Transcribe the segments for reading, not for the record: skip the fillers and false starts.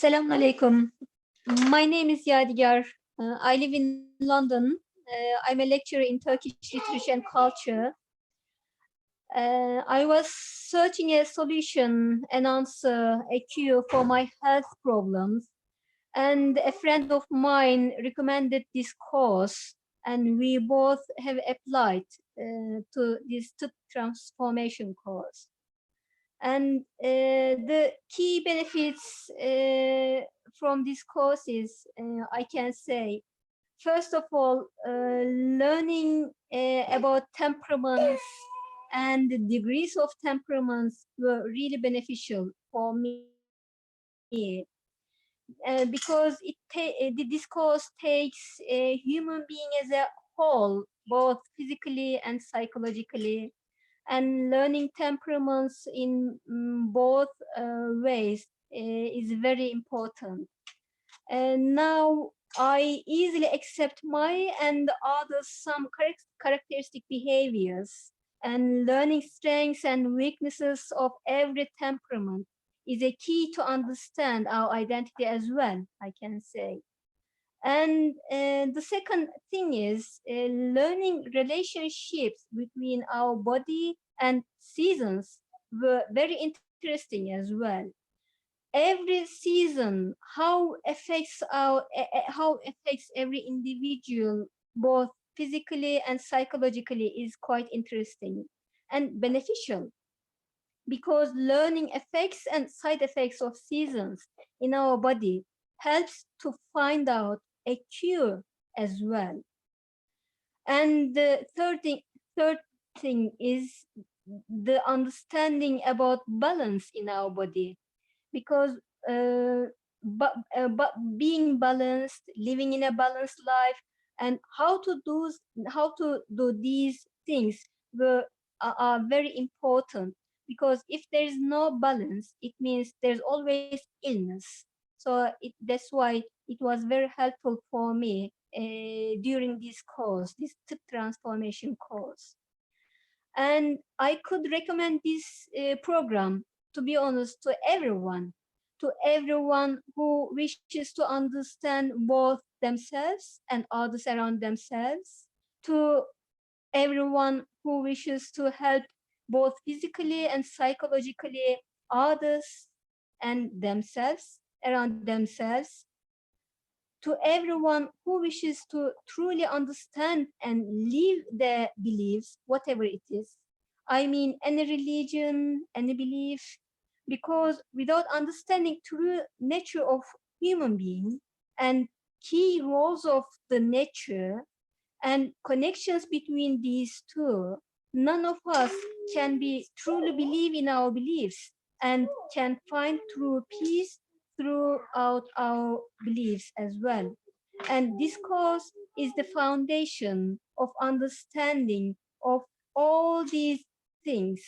Assalamu alaikum. My name is Yadigar. I live in London. I'm a lecturer in Turkish literature and culture. I was searching a solution, an answer, a cure for my health problems. And a friend of mine recommended this course, and we both have applied to this Tibb transformation course. And the key benefits from this course is, I can say, first of all, learning about temperaments and the degrees of temperaments were really beneficial for me because this course takes a human being as a whole, both physically and psychologically, and learning temperaments in both ways is very important. And now I easily accept my and others some characteristic behaviors, and learning strengths and weaknesses of every temperament is a key to understand our identity as well, I can say. And the second thing is learning relationships between our body and seasons were very interesting as well. Every season, how affects every individual, both physically and psychologically, is quite interesting and beneficial, because learning effects and side effects of seasons in our body helps to find out a cure as well. And the third thing is the understanding about balance in our body, because but being balanced, living in a balanced life, and how to do these things are very important, because if there is no balance, it means there's always illness. So that's why it was very helpful for me during this course, this transformation course. And I could recommend this program, to be honest, to everyone who wishes to understand both themselves and others around themselves, to everyone who wishes to help both physically and psychologically others and themselves around themselves, to everyone who wishes to truly understand and live their beliefs, whatever it is. I mean, any religion, any belief, because without understanding true nature of human being and key roles of the nature and connections between these two, none of us can be truly believe in our beliefs and can find true peace throughout our beliefs as well. And this course is the foundation of understanding of all these things.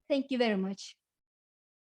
Thank you very much.